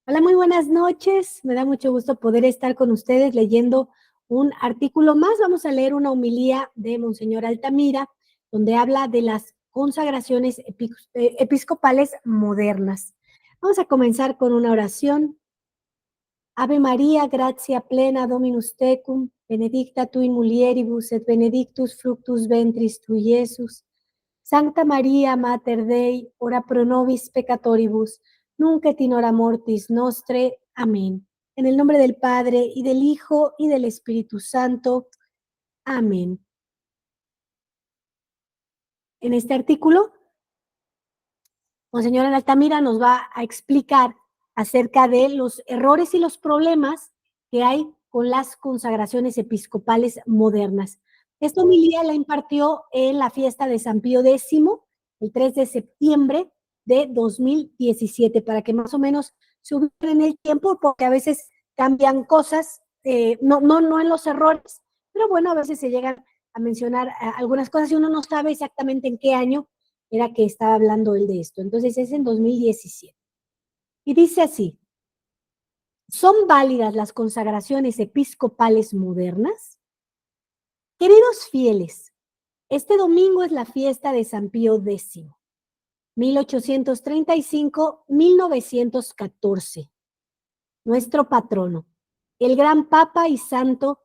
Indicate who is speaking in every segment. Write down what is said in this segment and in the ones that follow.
Speaker 1: Hola, muy buenas noches. Me da mucho gusto poder estar con ustedes leyendo un artículo más. Vamos a leer una homilía de Monseñor Altamira, donde habla de las consagraciones episcopales modernas. Vamos a comenzar con una oración. Ave María, gratia plena, Dominus tecum, benedicta tu in mulieribus et benedictus fructus ventris tui, Iesus. Sancta Maria, Mater Dei, ora pro nobis peccatoribus, nunc et in hora mortis nostre. Amén. En el nombre del Padre, y del Hijo, y del Espíritu Santo. Amén. En este artículo, Monseñor Altamira nos va a explicar acerca de los errores y los problemas que hay con las consagraciones episcopales modernas. Esta homilía la impartió en la fiesta de San Pío X, el 3 de septiembre de 2017, para que más o menos se ubiquen en el tiempo, porque a veces cambian cosas, no en los errores, pero bueno, a veces se llegan a mencionar algunas cosas y uno no sabe exactamente en qué año era que estaba hablando él de esto. Entonces es en 2017. Y dice así: ¿son válidas las consagraciones episcopales modernas? Queridos fieles, este domingo es la fiesta de San Pío X, 1835-1914, nuestro patrono, el gran papa y santo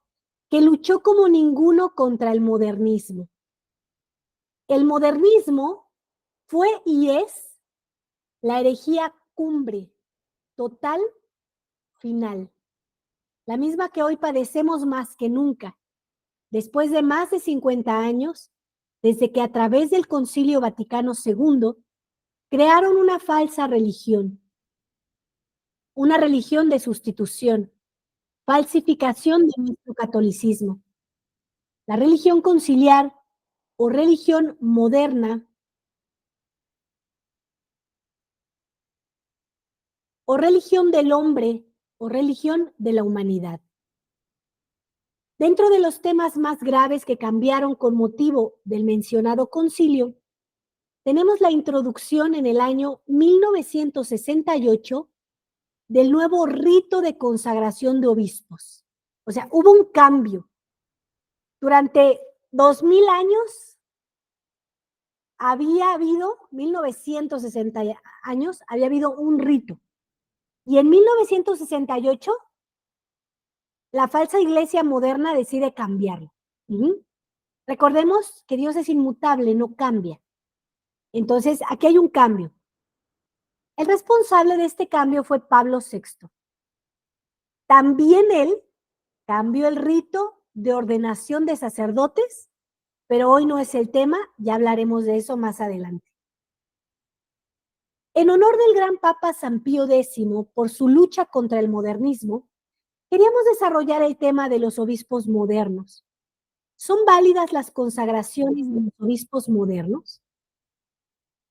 Speaker 1: que luchó como ninguno contra el modernismo. El modernismo fue y es la herejía cumbre, total, final, la misma que hoy padecemos más que nunca, después de más de 50 años, desde que a través del Concilio Vaticano II crearon una falsa religión, una religión de sustitución, falsificación de nuestro catolicismo. La religión conciliar o religión moderna o religión del hombre o religión de la humanidad. Dentro de los temas más graves que cambiaron con motivo del mencionado concilio, tenemos la introducción en el año 1968 del nuevo rito de consagración de obispos. O sea, hubo un cambio. Durante 2000 años había habido, 1960 años, había habido un rito. Y en 1968, la falsa iglesia moderna decide cambiarlo. Recordemos que Dios es inmutable, no cambia. Entonces, aquí hay un cambio. El responsable de este cambio fue Pablo VI. También él cambió el rito de ordenación de sacerdotes, pero hoy no es el tema, ya hablaremos de eso más adelante. En honor del gran Papa San Pío X, por su lucha contra el modernismo, queríamos desarrollar el tema de los obispos modernos. ¿Son válidas las consagraciones de los obispos modernos?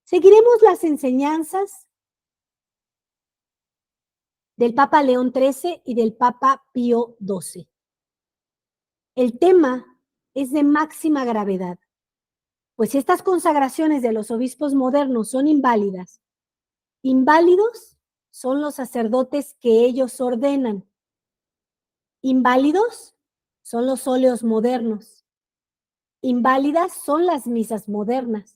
Speaker 1: Seguiremos las enseñanzas del Papa León XIII y del Papa Pío XII. El tema es de máxima gravedad, pues si estas consagraciones de los obispos modernos son inválidas, inválidos son los sacerdotes que ellos ordenan, inválidos son los óleos modernos, inválidas son las misas modernas,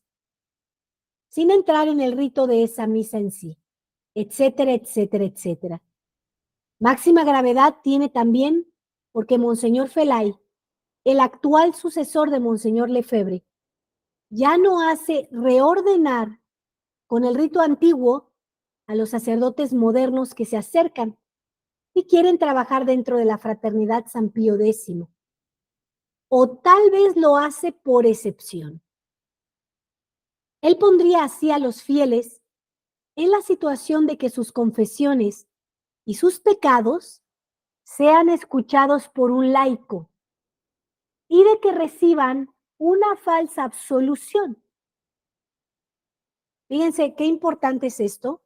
Speaker 1: sin entrar en el rito de esa misa en sí, etcétera, etcétera, etcétera. Máxima gravedad tiene también porque Monseñor Felay, el actual sucesor de Monseñor Lefebvre, ya no hace reordenar con el rito antiguo a los sacerdotes modernos que se acercan y quieren trabajar dentro de la fraternidad San Pío X. O tal vez lo hace por excepción. Él pondría así a los fieles en la situación de que sus confesiones y sus pecados sean escuchados por un laico y de que reciban una falsa absolución. Fíjense qué importante es esto.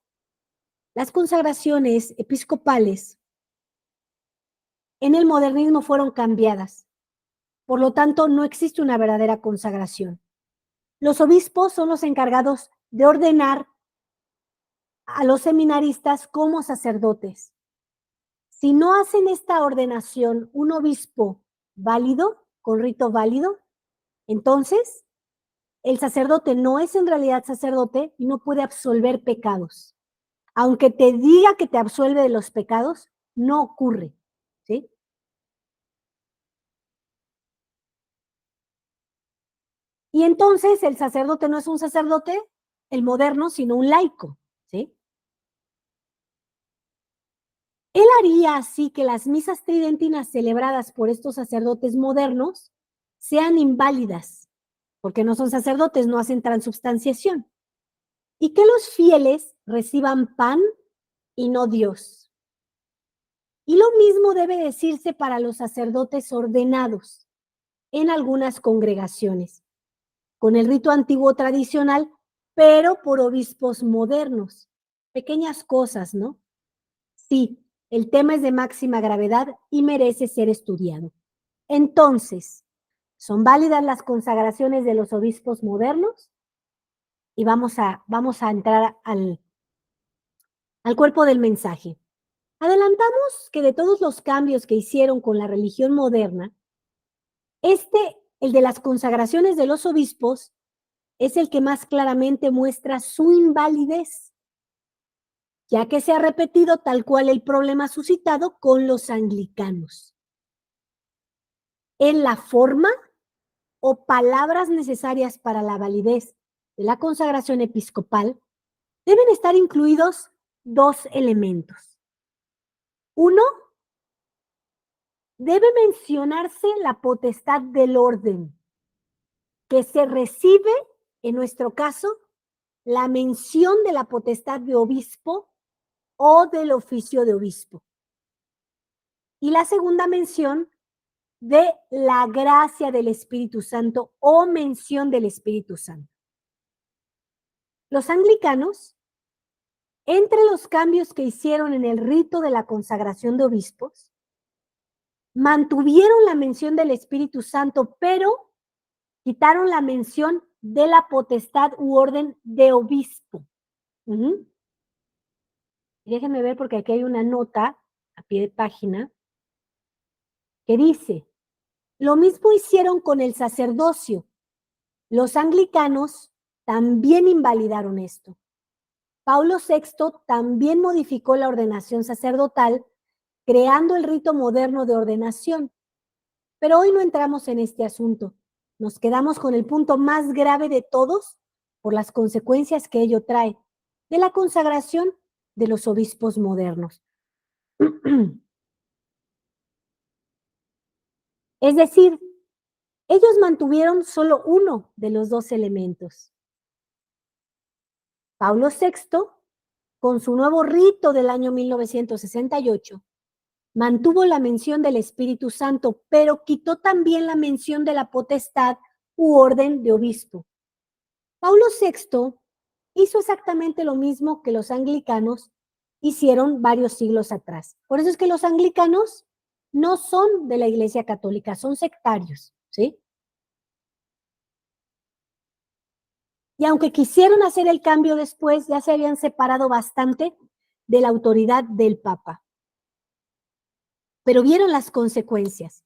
Speaker 1: Las consagraciones episcopales en el modernismo fueron cambiadas. Por lo tanto, no existe una verdadera consagración. Los obispos son los encargados de ordenar a los seminaristas como sacerdotes. Si no hacen esta ordenación un obispo válido, con rito válido, entonces el sacerdote no es en realidad sacerdote y no puede absolver pecados. Aunque te diga que te absuelve de los pecados, no ocurre, ¿sí? Y entonces el sacerdote no es un sacerdote, el moderno, sino un laico, ¿sí? Él haría así que las misas tridentinas celebradas por estos sacerdotes modernos sean inválidas, porque no son sacerdotes, no hacen transubstanciación, y que los fieles reciban pan y no Dios. Y lo mismo debe decirse para los sacerdotes ordenados en algunas congregaciones, con el rito antiguo tradicional, pero por obispos modernos. Pequeñas cosas, ¿no? Sí, el tema es de máxima gravedad y merece ser estudiado. Entonces, ¿son válidas las consagraciones de los obispos modernos? Y vamos a entrar al cuerpo del mensaje. Adelantamos que de todos los cambios que hicieron con la religión moderna, el de las consagraciones de los obispos, es el que más claramente muestra su invalidez, ya que se ha repetido tal cual el problema suscitado con los anglicanos. En la forma o palabras necesarias para la validez de la consagración episcopal, deben estar incluidos dos elementos. Uno, debe mencionarse la potestad del orden, que se recibe, en nuestro caso, la mención de la potestad de obispo o del oficio de obispo. Y la segunda mención de la gracia del Espíritu Santo o mención del Espíritu Santo. Los anglicanos, entre los cambios que hicieron en el rito de la consagración de obispos, mantuvieron la mención del Espíritu Santo, pero quitaron la mención de la potestad u orden de obispo. Déjenme ver porque aquí hay una nota a pie de página que dice, lo mismo hicieron con el sacerdocio. Los anglicanos también invalidaron esto. Pablo VI también modificó la ordenación sacerdotal, creando el rito moderno de ordenación. Pero hoy no entramos en este asunto. Nos quedamos con el punto más grave de todos por las consecuencias que ello trae, de la consagración de los obispos modernos. Es decir, ellos mantuvieron solo uno de los dos elementos. Pablo VI, con su nuevo rito del año 1968, mantuvo la mención del Espíritu Santo, pero quitó también la mención de la potestad u orden de obispo. Pablo VI hizo exactamente lo mismo que los anglicanos hicieron varios siglos atrás. Por eso es que los anglicanos no son de la Iglesia Católica, son sectarios, ¿sí? Y aunque quisieron hacer el cambio después, ya se habían separado bastante de la autoridad del Papa. Pero vieron las consecuencias.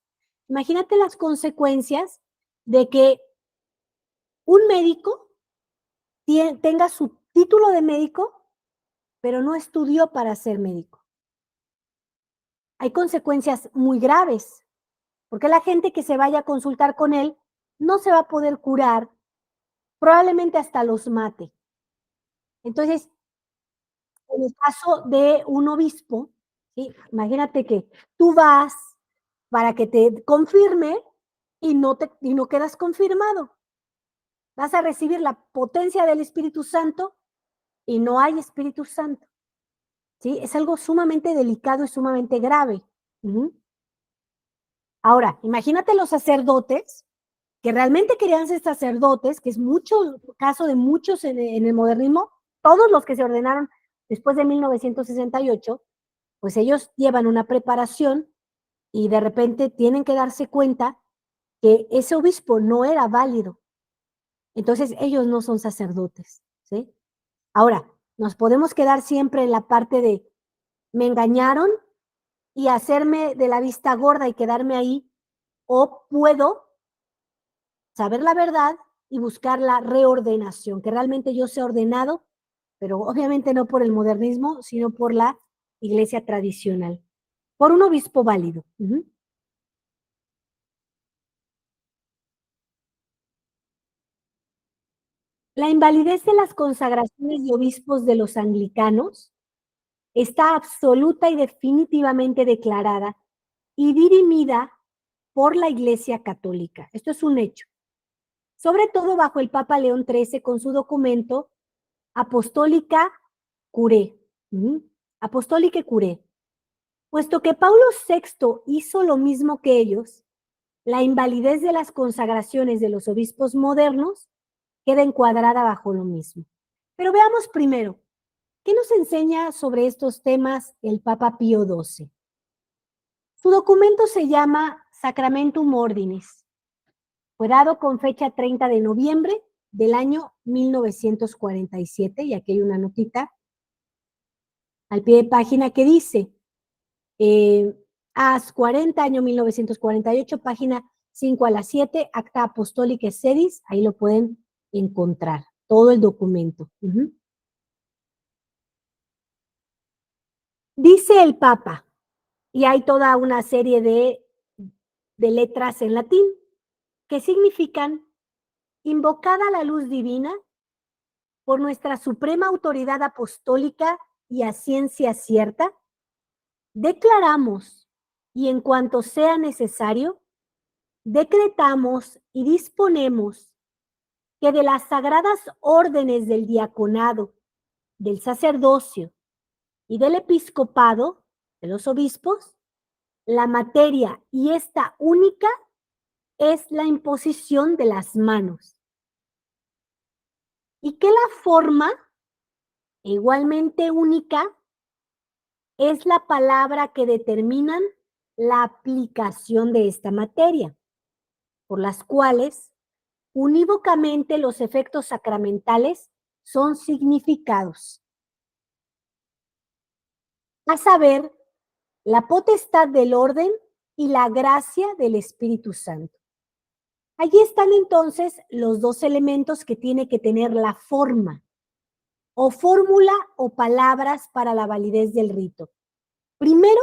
Speaker 1: Imagínate las consecuencias de que un médico tenga su título de médico, pero no estudió para ser médico. Hay consecuencias muy graves, porque la gente que se vaya a consultar con él no se va a poder curar, probablemente hasta los mate. Entonces, en el caso de un obispo, ¿sí? Imagínate que tú vas para que te confirme y no quedas confirmado. Vas a recibir la potencia del Espíritu Santo y no hay Espíritu Santo. ¿Sí? Es algo sumamente delicado y sumamente grave. Ahora, imagínate los sacerdotes que realmente querían ser sacerdotes, que es mucho caso de muchos en el modernismo, todos los que se ordenaron después de 1968, pues ellos llevan una preparación y de repente tienen que darse cuenta que ese obispo no era válido. Entonces ellos no son sacerdotes, ¿sí? Ahora, Nos podemos quedar siempre en la parte de me engañaron y hacerme de la vista gorda y quedarme ahí, o puedo saber la verdad y buscar la reordenación, que realmente yo sea ordenado, pero obviamente no por el modernismo, sino por la iglesia tradicional, por un obispo válido. La invalidez de las consagraciones de obispos de los anglicanos está absoluta y definitivamente declarada y dirimida por la Iglesia Católica. Esto es un hecho. Sobre todo bajo el Papa León XIII con su documento Apostólica Curé. Apostólica Curé. Puesto que Paulo VI hizo lo mismo que ellos, la invalidez de las consagraciones de los obispos modernos queda encuadrada bajo lo mismo. Pero veamos primero, ¿qué nos enseña sobre estos temas el Papa Pío XII? Su documento se llama Sacramentum Ordinis. Fue dado con fecha 30 de noviembre del año 1947, y aquí hay una notita al pie de página que dice, AS 40, año 1948, página 5 a la 7, Acta Apostolicae Sedis, ahí lo pueden encontrar, todo el documento. Dice el Papa, y hay toda una serie de letras en latín, que significan, invocada la luz divina por nuestra suprema autoridad apostólica y a ciencia cierta, declaramos, y en cuanto sea necesario, decretamos y disponemos que de las sagradas órdenes del diaconado, del sacerdocio y del episcopado, de los obispos, la materia y esta única es la imposición de las manos. Y que la forma, igualmente única, es la palabra que determinan la aplicación de esta materia, por las cuales unívocamente los efectos sacramentales son significados. A saber, la potestad del orden y la gracia del Espíritu Santo. Allí están entonces los dos elementos que tiene que tener la forma, o fórmula o palabras para la validez del rito. Primero,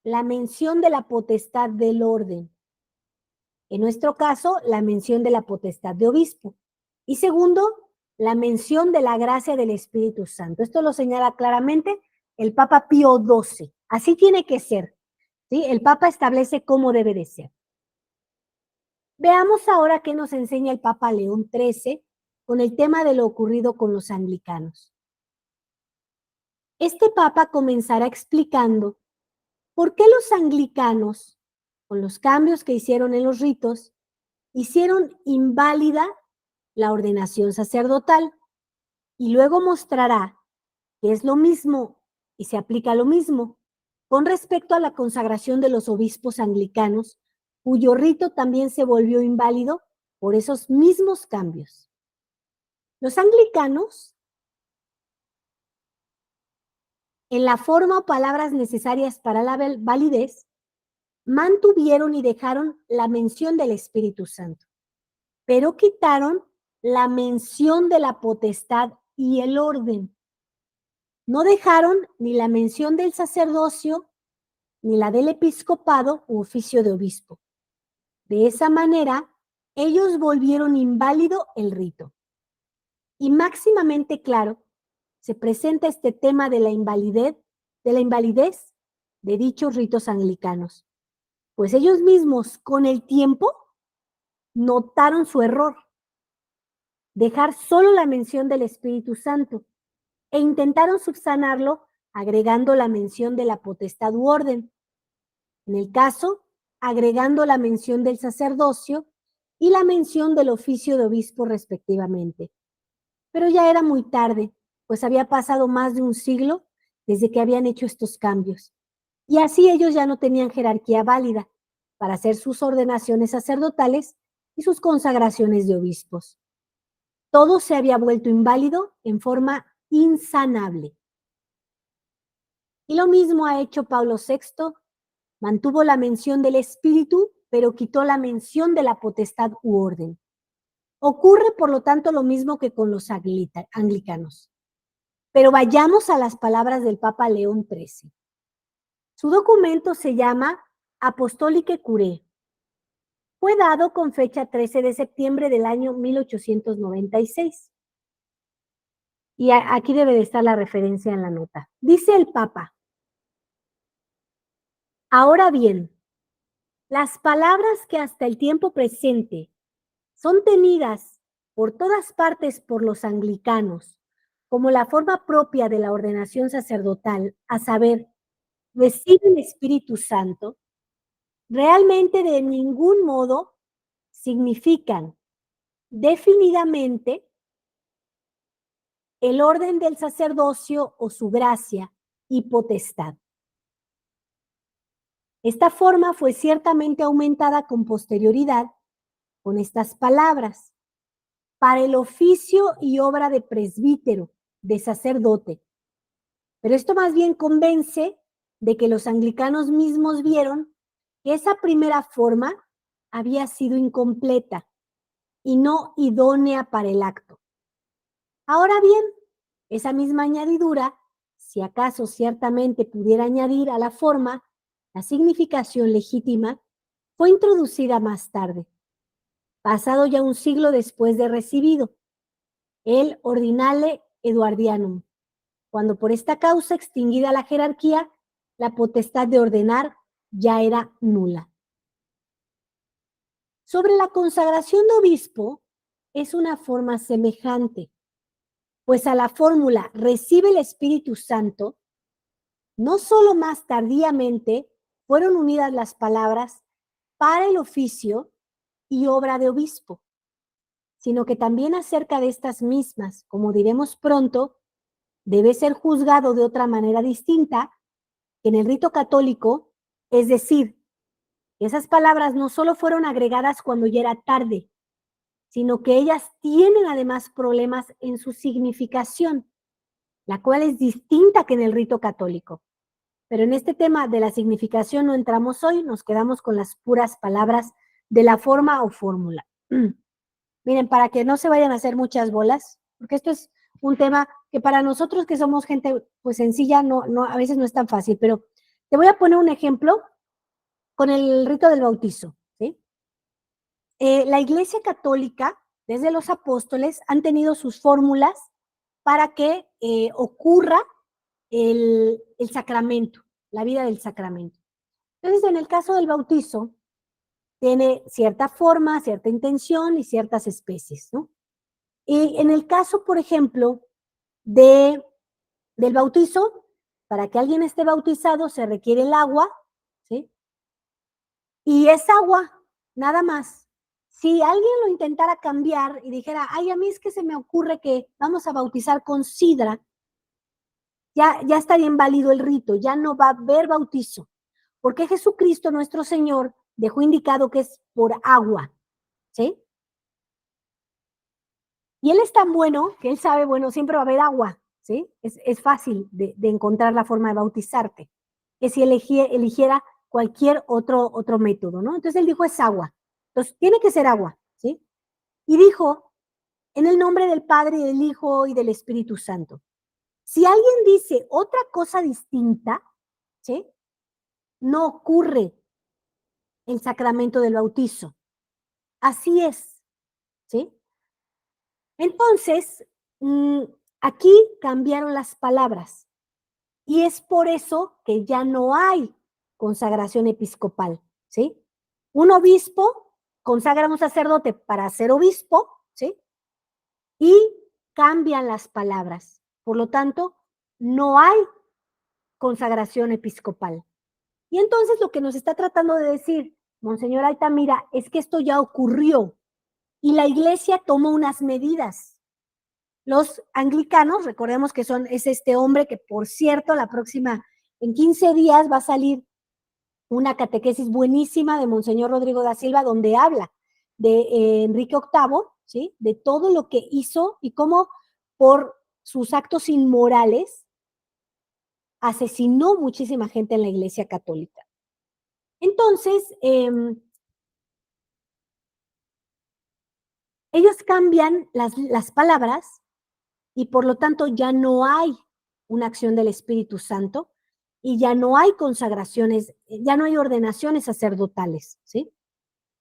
Speaker 1: la mención de la potestad del orden. En nuestro caso, la mención de la potestad de obispo. Y segundo, la mención de la gracia del Espíritu Santo. Esto lo señala claramente el Papa Pío XII. Así tiene que ser, ¿sí? El Papa establece cómo debe de ser. Veamos ahora qué nos enseña el Papa León XIII con el tema de lo ocurrido con los anglicanos. Este Papa comenzará explicando por qué los anglicanos, con los cambios que hicieron en los ritos, hicieron inválida la ordenación sacerdotal, y luego mostrará que es lo mismo y se aplica lo mismo con respecto a la consagración de los obispos anglicanos, cuyo rito también se volvió inválido por esos mismos cambios. Los anglicanos, en la forma o palabras necesarias para la validez, mantuvieron y dejaron la mención del Espíritu Santo, pero quitaron la mención de la potestad y el orden. No dejaron ni la mención del sacerdocio, ni la del episcopado u oficio de obispo. De esa manera, ellos volvieron inválido el rito. Y máximamente claro, se presenta este tema de la invalidez de dichos ritos anglicanos. Pues ellos mismos, con el tiempo, notaron su error, dejar solo la mención del Espíritu Santo, e intentaron subsanarlo agregando la mención de la potestad u orden. En el caso, agregando la mención del sacerdocio y la mención del oficio de obispo respectivamente. Pero ya era muy tarde, pues había pasado más de un siglo desde que habían hecho estos cambios. Y así ellos ya no tenían jerarquía válida para hacer sus ordenaciones sacerdotales y sus consagraciones de obispos. Todo se había vuelto inválido en forma insanable. Y lo mismo ha hecho Pablo VI, mantuvo la mención del espíritu, pero quitó la mención de la potestad u orden. Ocurre, por lo tanto, lo mismo que con los anglicanos. Pero vayamos a las palabras del Papa León XIII. Su documento se llama Apostolique Curae. Fue dado con fecha 13 de septiembre del año 1896. Y aquí debe de estar la referencia en la nota. Dice el Papa: ahora bien, las palabras que hasta el tiempo presente son tenidas por todas partes por los anglicanos como la forma propia de la ordenación sacerdotal, a saber, recibe el Espíritu Santo, realmente de ningún modo significan definidamente el orden del sacerdocio o su gracia y potestad. Esta forma fue ciertamente aumentada con posterioridad con estas palabras: para el oficio y obra de presbítero, de sacerdote. Pero esto más bien convence de que los anglicanos mismos vieron que esa primera forma había sido incompleta y no idónea para el acto. Ahora bien, esa misma añadidura, si acaso ciertamente pudiera añadir a la forma la significación legítima, fue introducida más tarde, pasado ya un siglo después de recibido, el Ordinale Eduardianum, cuando por esta causa, extinguida la jerarquía, la potestad de ordenar ya era nula. Sobre la consagración de obispo, es una forma semejante, pues a la fórmula recibe el Espíritu Santo, no solo más tardíamente fueron unidas las palabras para el oficio y obra de obispo, sino que también acerca de estas mismas, como diremos pronto, debe ser juzgado de otra manera distinta que en el rito católico, es decir, esas palabras no solo fueron agregadas cuando ya era tarde, sino que ellas tienen además problemas en su significación, la cual es distinta que en el rito católico. Pero en este tema de la significación no entramos hoy, nos quedamos con las puras palabras de la forma o fórmula. Miren, para que no se vayan a hacer muchas bolas, porque esto es un tema que para nosotros que somos gente pues sencilla, a veces no es tan fácil, pero te voy a poner un ejemplo con el rito del bautizo, ¿sí? La Iglesia Católica, desde los apóstoles, han tenido sus fórmulas para que ocurra el sacramento, la vida del sacramento. Entonces, en el caso del bautizo, tiene cierta forma, cierta intención y ciertas especies, ¿no? Y en el caso, por ejemplo, del bautizo, para que alguien esté bautizado se requiere el agua, ¿sí? Y es agua, nada más. Si alguien lo intentara cambiar y dijera, ay, a mí es que se me ocurre que vamos a bautizar con sidra, ya estaría inválido el rito, ya no va a haber bautizo, porque Jesucristo nuestro Señor dejó indicado que es por agua, ¿sí? Y Él es tan bueno que Él sabe, bueno, siempre va a haber agua, ¿sí? Es fácil de encontrar la forma de bautizarte, que si eligiera cualquier otro método, ¿no? Entonces Él dijo, es agua. Entonces, tiene que ser agua, ¿sí? Y dijo, en el nombre del Padre, y del Hijo y del Espíritu Santo. Si alguien dice otra cosa distinta, ¿sí? No ocurre el sacramento del bautizo. Así es, ¿sí? Entonces, aquí cambiaron las palabras y es por eso que ya no hay consagración episcopal, ¿sí? Un obispo consagra a un sacerdote para ser obispo, ¿sí? Y cambian las palabras. Por lo tanto, no hay consagración episcopal. Y entonces lo que nos está tratando de decir Monseñor Altamira es que esto ya ocurrió y la Iglesia tomó unas medidas. Los anglicanos, recordemos que es este hombre que, por cierto, en 15 días va a salir una catequesis buenísima de Monseñor Rodrigo da Silva, donde habla de Enrique VIII, ¿sí? De todo lo que hizo y cómo por sus actos inmorales, asesinó muchísima gente en la Iglesia Católica. Entonces, ellos cambian las palabras y por lo tanto ya no hay una acción del Espíritu Santo y ya no hay consagraciones, ya no hay ordenaciones sacerdotales, ¿sí?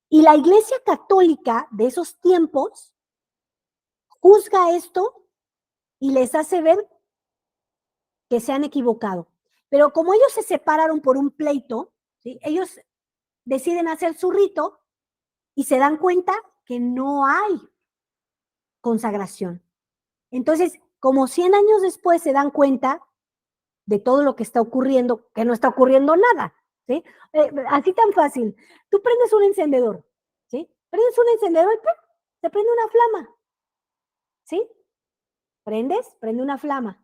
Speaker 1: Y la Iglesia Católica de esos tiempos juzga esto y les hace ver que se han equivocado. Pero como ellos se separaron por un pleito, ¿sí? Ellos deciden hacer su rito y se dan cuenta que no hay consagración. Entonces, como 100 años después se dan cuenta de todo lo que está ocurriendo, que no está ocurriendo nada, ¿sí? Así tan fácil. Tú prendes un encendedor, ¿sí? Prendes un encendedor y ¡pum! Se prende una flama, ¿sí? Prendes, prende una flama.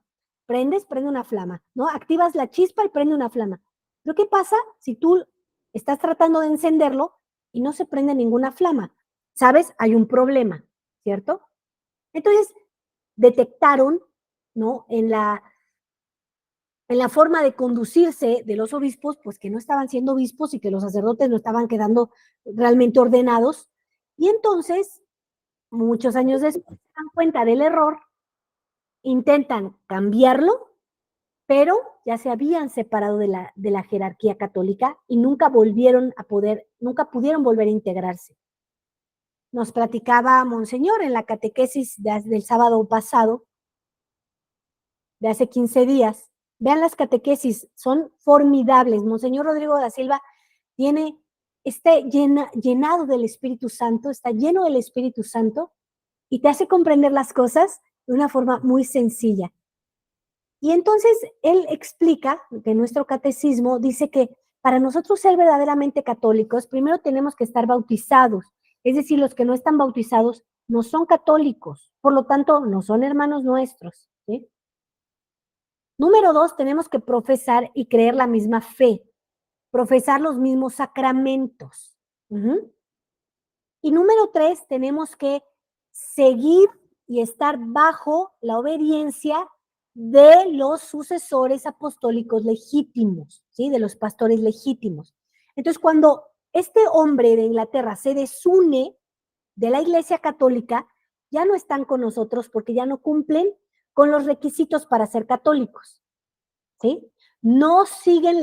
Speaker 1: Prendes, prende una flama, ¿no? Activas la chispa y prende una flama. Pero ¿qué pasa si tú estás tratando de encenderlo y no se prende ninguna flama? ¿Sabes? Hay un problema, ¿cierto? Entonces, detectaron, ¿no? En la forma de conducirse de los obispos, pues que no estaban siendo obispos y que los sacerdotes no estaban quedando realmente ordenados. Y entonces, muchos años después, se dan cuenta del error, intentan cambiarlo, pero ya se habían separado de la jerarquía católica y nunca volvieron a poder, nunca pudieron volver a integrarse. Nos platicaba Monseñor en la catequesis del sábado pasado, de hace 15 días. Vean las catequesis, son formidables. Monseñor Rodrigo da Silva está llenado del Espíritu Santo, está lleno del Espíritu Santo y te hace comprender las cosas de una forma muy sencilla. Y entonces él explica que nuestro catecismo dice que para nosotros ser verdaderamente católicos, primero tenemos que estar bautizados. Es decir, los que no están bautizados no son católicos, por lo tanto, no son hermanos nuestros, ¿sí? Número 2, tenemos que profesar y creer la misma fe, profesar los mismos sacramentos. Y número 3, tenemos que seguir y estar bajo la obediencia de los sucesores apostólicos legítimos, ¿sí? De los pastores legítimos. Entonces, cuando este hombre de Inglaterra se desune de la Iglesia Católica, ya no están con nosotros porque ya no cumplen con los requisitos para ser católicos, ¿sí? No siguen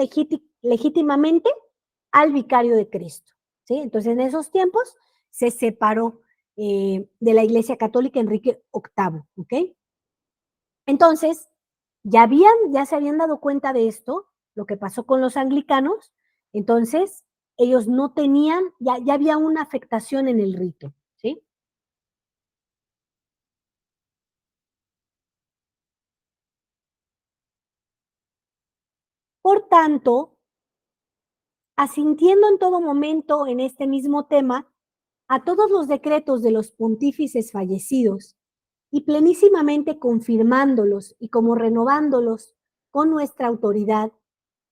Speaker 1: legítimamente al vicario de Cristo, ¿sí? Entonces, en esos tiempos se separó de la Iglesia Católica Enrique VIII, ¿ok? Entonces, ya se habían dado cuenta de esto, lo que pasó con los anglicanos, entonces ellos no tenían, ya había una afectación en el rito, ¿sí? Por tanto, asintiendo en todo momento en este mismo tema a todos los decretos de los pontífices fallecidos y plenísimamente confirmándolos y como renovándolos con nuestra autoridad,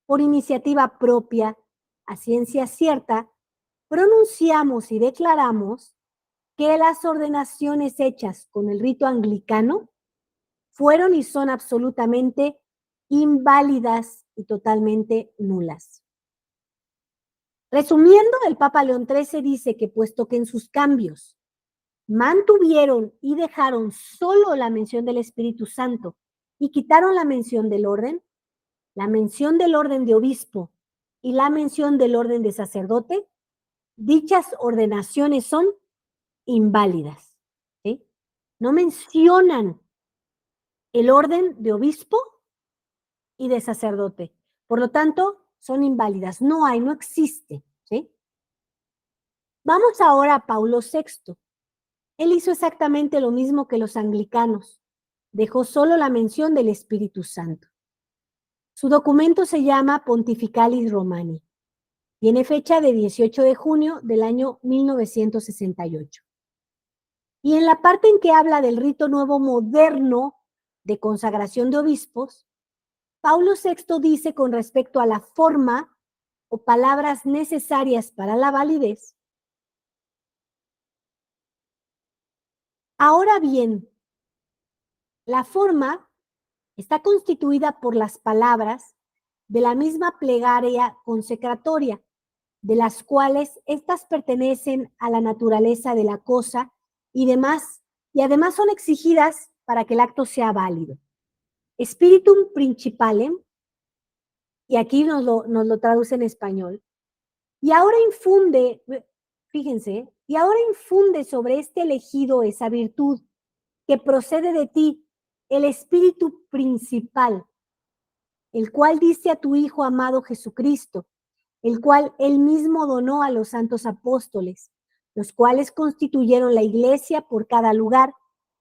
Speaker 1: por iniciativa propia, a ciencia cierta, pronunciamos y declaramos que las ordenaciones hechas con el rito anglicano fueron y son absolutamente inválidas y totalmente nulas. Resumiendo, el Papa León XIII dice que puesto que en sus cambios mantuvieron y dejaron solo la mención del Espíritu Santo y quitaron la mención del orden de obispo y la mención del orden de sacerdote, dichas ordenaciones son inválidas, ¿sí? No mencionan el orden de obispo y de sacerdote. Por lo tanto, son inválidas. No existe, ¿sí? Vamos ahora a Paulo VI. Él hizo exactamente lo mismo que los anglicanos. Dejó solo la mención del Espíritu Santo. Su documento se llama Pontificalis Romani. Tiene fecha de 18 de junio del año 1968. Y en la parte en que habla del rito nuevo moderno de consagración de obispos, Paulo VI dice con respecto a la forma o palabras necesarias para la validez: ahora bien, La forma está constituida por las palabras de la misma plegaria consecratoria, de las cuales éstas pertenecen a la naturaleza de la cosa y además son exigidas para que el acto sea válido. Spiritum principalem, y aquí nos lo traduce en español, y ahora infunde, fíjense, y ahora infunde sobre este elegido esa virtud que procede de ti, el espíritu principal, el cual diste a tu Hijo amado Jesucristo, el cual él mismo donó a los santos apóstoles, los cuales constituyeron la iglesia por cada lugar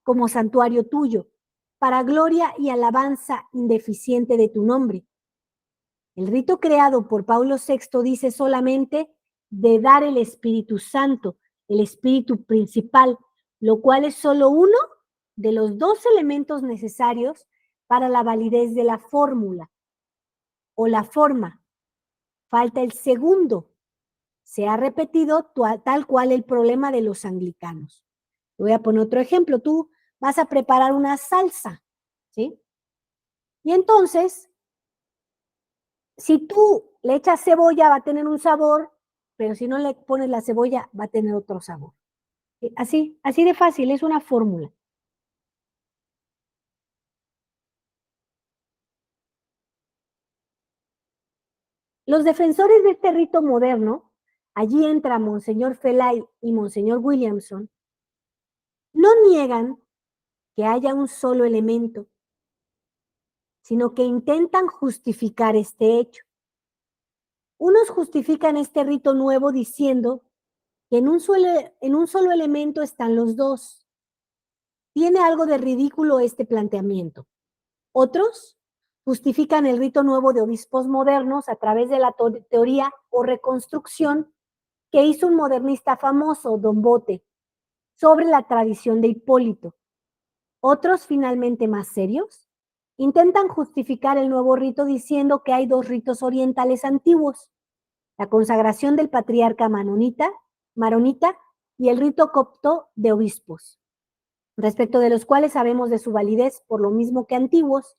Speaker 1: como santuario tuyo, para gloria y alabanza indeficiente de tu nombre. El rito creado por Pablo VI dice solamente de dar el Espíritu Santo, el Espíritu principal, lo cual es solo uno de los dos elementos necesarios para la validez de la fórmula o la forma. Falta el segundo. Se ha repetido tal cual el problema de los anglicanos. Voy a poner otro ejemplo. Tú vas a preparar una salsa, ¿sí? Y entonces, si tú le echas cebolla, va a tener un sabor, pero si no le pones la cebolla, va a tener otro sabor. Así de fácil, es una fórmula. Los defensores de este rito moderno, allí entra Monseñor Felay y Monseñor Williamson, no niegan que haya un solo elemento, sino que intentan justificar este hecho. Unos justifican este rito nuevo diciendo que en un solo elemento están los dos. Tiene algo de ridículo este planteamiento. Otros justifican el rito nuevo de obispos modernos a través de la teoría o reconstrucción que hizo un modernista famoso, Don Bote, sobre la tradición de Hipólito. Otros, finalmente más serios, intentan justificar el nuevo rito diciendo que hay dos ritos orientales antiguos, la consagración del patriarca maronita y el rito copto de obispos, respecto de los cuales sabemos de su validez por lo mismo que antiguos,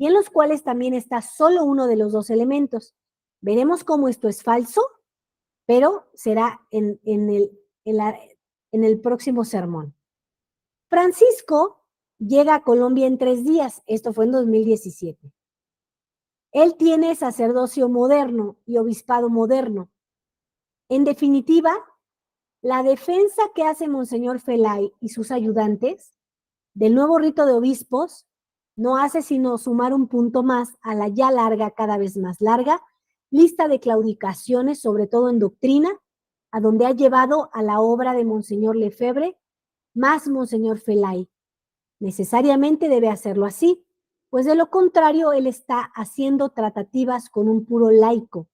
Speaker 1: y en los cuales también está solo uno de los dos elementos. Veremos cómo esto es falso, pero será en el próximo sermón. Francisco llega a Colombia en 3 días, esto fue en 2017. Él tiene sacerdocio moderno y obispado moderno. En definitiva, la defensa que hace Monseñor Felay y sus ayudantes del nuevo rito de obispos no hace sino sumar un punto más a la ya larga, cada vez más larga, lista de claudicaciones, sobre todo en doctrina, a donde ha llevado a la obra de Monseñor Lefebvre, más Monseñor Felay. Necesariamente debe hacerlo así, pues de lo contrario él está haciendo tratativas con un puro laico,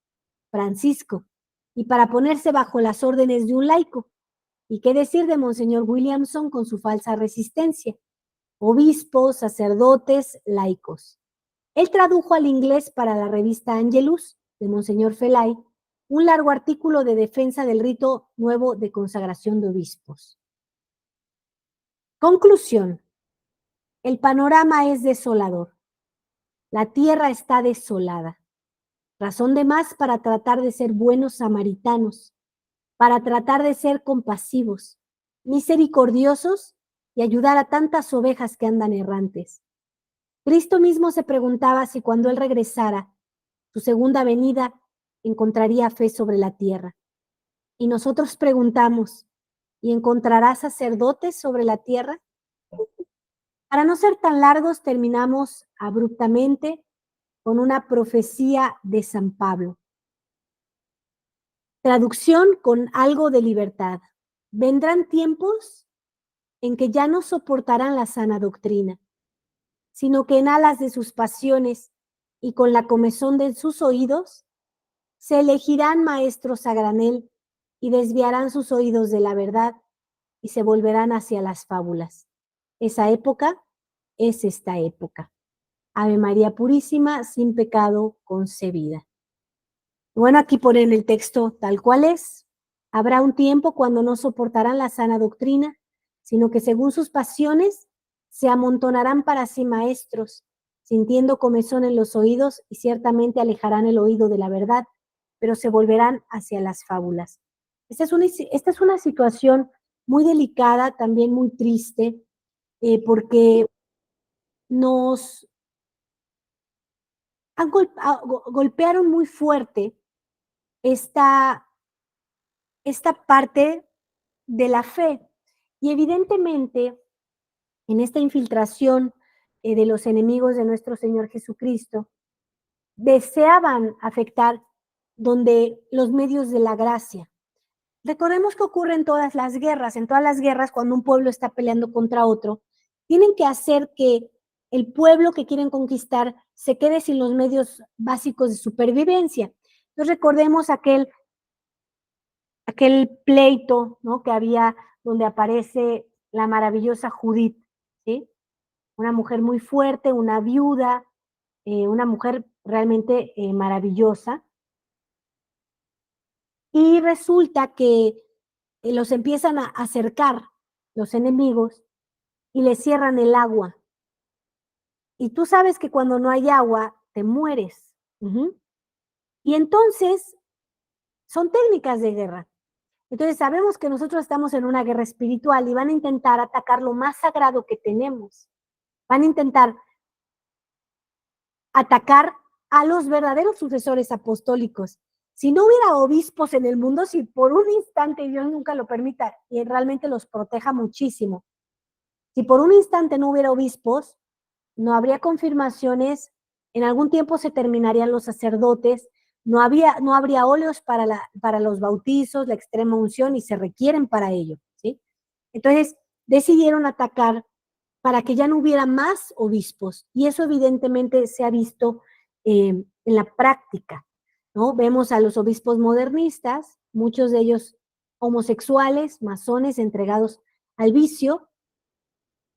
Speaker 1: Francisco, y para ponerse bajo las órdenes de un laico. ¿Y qué decir de Monseñor Williamson con su falsa resistencia? Obispos, sacerdotes, laicos. Él tradujo al inglés para la revista Angelus de Monseñor Felay un largo artículo de defensa del rito nuevo de consagración de obispos. Conclusión. El panorama es desolador. La tierra está desolada. Razón de más para tratar de ser buenos samaritanos, para tratar de ser compasivos, misericordiosos y ayudar a tantas ovejas que andan errantes. Cristo mismo se preguntaba si cuando Él regresara, su segunda venida, encontraría fe sobre la tierra. Y nosotros preguntamos, ¿y encontrará sacerdotes sobre la tierra? Para no ser tan largos, terminamos abruptamente con una profecía de San Pablo. Traducción con algo de libertad. Vendrán tiempos en que ya no soportarán la sana doctrina, sino que en alas de sus pasiones y con la comezón de sus oídos, se elegirán maestros a granel y desviarán sus oídos de la verdad y se volverán hacia las fábulas. Esa época es esta época. Ave María Purísima, sin pecado concebida. Bueno, aquí ponen el texto tal cual es. Habrá un tiempo cuando no soportarán la sana doctrina, sino que según sus pasiones se amontonarán para sí maestros, sintiendo comezón en los oídos y ciertamente alejarán el oído de la verdad, pero se volverán hacia las fábulas. Esta es una situación muy delicada, también muy triste, porque nos golpearon muy fuerte esta, esta parte de la fe. Y evidentemente, en esta infiltración de los enemigos de nuestro Señor Jesucristo, deseaban afectar donde los medios de la gracia. Recordemos que ocurre en todas las guerras, cuando un pueblo está peleando contra otro, tienen que hacer que el pueblo que quieren conquistar se quede sin los medios básicos de supervivencia. Entonces recordemos aquel pleito, ¿no?, que había donde aparece la maravillosa Judith, ¿sí? Una mujer muy fuerte, una viuda, una mujer realmente maravillosa. Y resulta que los empiezan a acercar los enemigos y les cierran el agua. Y tú sabes que cuando no hay agua, te mueres. Y entonces, son técnicas de guerra. Entonces, sabemos que nosotros estamos en una guerra espiritual y van a intentar atacar lo más sagrado que tenemos. Van a intentar atacar a los verdaderos sucesores apostólicos. Si no hubiera obispos en el mundo, si por un instante, Dios nunca lo permita, y realmente los proteja muchísimo, si por un instante no hubiera obispos, no habría confirmaciones, en algún tiempo se terminarían los sacerdotes, no habría óleos para los bautizos, la extrema unción, y se requieren para ello, ¿sí? Entonces, decidieron atacar para que ya no hubiera más obispos, y eso evidentemente se ha visto en la práctica, ¿no? Vemos a los obispos modernistas, muchos de ellos homosexuales, masones, entregados al vicio,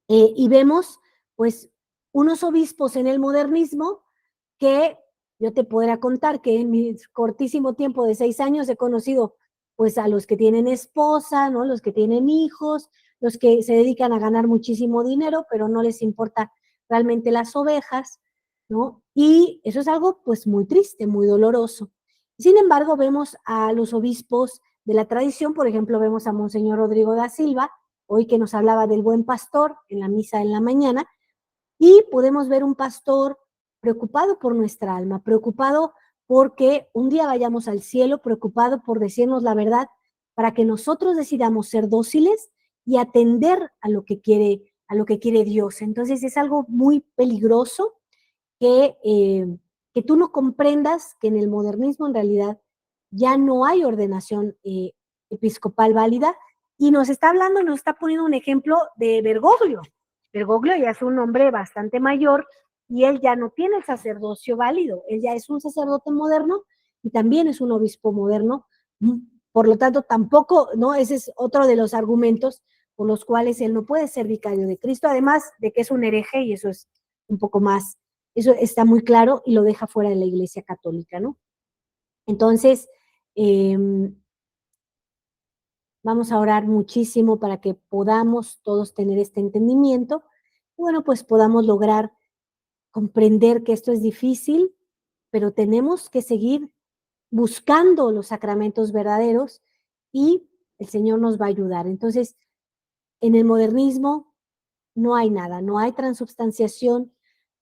Speaker 1: y vemos, pues, unos obispos en el modernismo que yo te podría contar que en mi cortísimo tiempo de 6 años he conocido, pues, a los que tienen esposa, ¿no?, los que tienen hijos, los que se dedican a ganar muchísimo dinero, pero no les importa realmente las ovejas, ¿no? Y eso es algo, pues, muy triste, muy doloroso. Sin embargo, vemos a los obispos de la tradición, por ejemplo, vemos a Monseñor Rodrigo da Silva, hoy que nos hablaba del buen pastor en la misa en la mañana, y podemos ver un pastor preocupado por nuestra alma, preocupado porque un día vayamos al cielo, preocupado por decirnos la verdad, para que nosotros decidamos ser dóciles y atender a lo que quiere Dios. Entonces es algo muy peligroso que tú no comprendas que en el modernismo en realidad ya no hay ordenación episcopal válida, y nos está hablando, nos está poniendo un ejemplo de Bergoglio. Bergoglio ya es un hombre bastante mayor y él ya no tiene el sacerdocio válido, él ya es un sacerdote moderno y también es un obispo moderno, por lo tanto tampoco, ¿no? Ese es otro de los argumentos por los cuales él no puede ser vicario de Cristo, además de que es un hereje, y eso es un poco más, eso está muy claro y lo deja fuera de la Iglesia Católica, ¿no? Entonces, vamos a orar muchísimo para que podamos todos tener este entendimiento y bueno, pues podamos lograr comprender que esto es difícil, pero tenemos que seguir buscando los sacramentos verdaderos y el Señor nos va a ayudar. Entonces, en el modernismo no hay nada, no hay transubstanciación,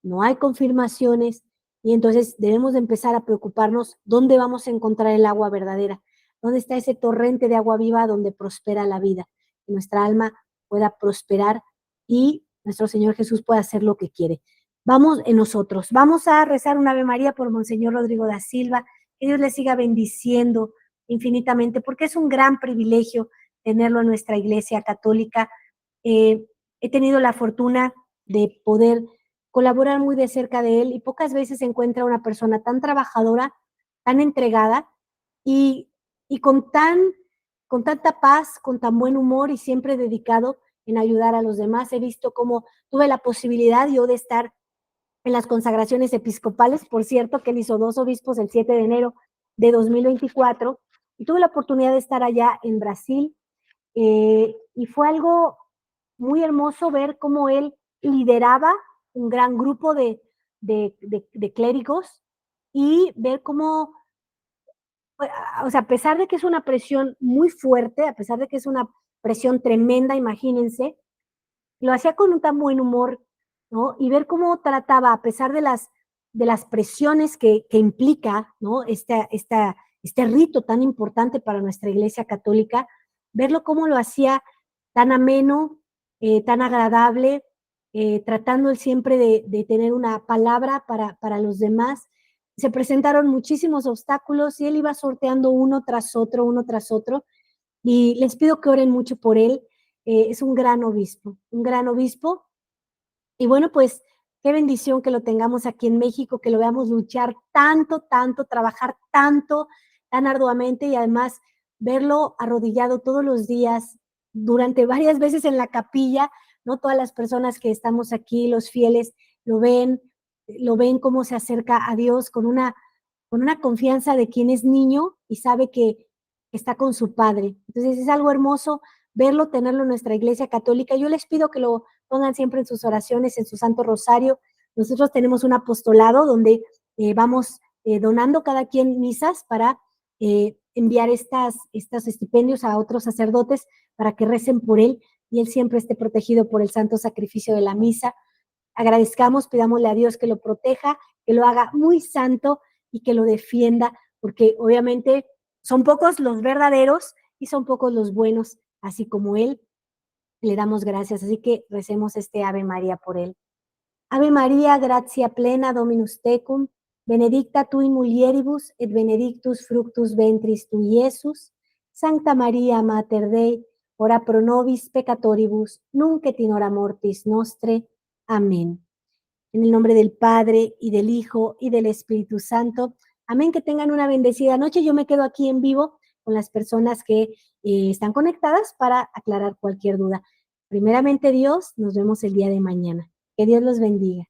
Speaker 1: no hay confirmaciones, y entonces debemos de empezar a preocuparnos dónde vamos a encontrar el agua verdadera, dónde está ese torrente de agua viva donde prospera la vida, que nuestra alma pueda prosperar y nuestro Señor Jesús pueda hacer lo que quiere. Vamos en nosotros, vamos a rezar un Ave María por Monseñor Rodrigo da Silva, que Dios le siga bendiciendo infinitamente, porque es un gran privilegio tenerlo en nuestra Iglesia Católica. He tenido la fortuna de poder colaborar muy de cerca de él y pocas veces se encuentra una persona tan trabajadora, tan entregada y, y con tanta paz, con tan buen humor y siempre dedicado en ayudar a los demás. He visto cómo tuve la posibilidad yo de estar en las consagraciones episcopales, por cierto, que él hizo 2 obispos el 7 de enero de 2024, y tuve la oportunidad de estar allá en Brasil, y fue algo muy hermoso ver cómo él lideraba un gran grupo de clérigos y ver cómo, o sea, a pesar de que es una presión muy fuerte, a pesar de que es una presión tremenda, imagínense, lo hacía con un tan buen humor, ¿no? Y ver cómo trataba, a pesar de las presiones que implica, ¿no? Este rito tan importante para nuestra Iglesia Católica, verlo cómo lo hacía tan ameno, tan agradable, tratando él siempre de tener una palabra para los demás. Se presentaron muchísimos obstáculos y él iba sorteando uno tras otro, y les pido que oren mucho por él. Es un gran obispo, y bueno, pues qué bendición que lo tengamos aquí en México, que lo veamos luchar tanto, tanto, trabajar tanto, tan arduamente, y además verlo arrodillado todos los días, durante varias veces en la capilla, ¿no? Todas las personas que estamos aquí, los fieles, lo lo ven cómo se acerca a Dios con una confianza de quien es niño y sabe que está con su padre. Entonces es algo hermoso verlo, tenerlo en nuestra Iglesia Católica. Yo les pido que lo pongan siempre en sus oraciones, en su Santo Rosario. Nosotros tenemos un apostolado donde vamos donando cada quien misas para enviar estos estipendios a otros sacerdotes para que recen por él y él siempre esté protegido por el santo sacrificio de la misa. Agradezcamos, pidámosle a Dios que lo proteja, que lo haga muy santo y que lo defienda, porque obviamente son pocos los verdaderos y son pocos los buenos, así como él. Le damos gracias, así que recemos este Ave María por él. Ave María, gratia plena, Dominus tecum, benedicta tu in mulieribus, et benedictus fructus ventris tui, Iesus. Sancta Maria, Mater Dei, ora pro nobis peccatoribus, nunc et in hora mortis nostre. Amén. En el nombre del Padre, y del Hijo, y del Espíritu Santo. Amén, que tengan una bendecida noche. Yo me quedo aquí en vivo con las personas que están conectadas para aclarar cualquier duda. Primeramente Dios, nos vemos el día de mañana. Que Dios los bendiga.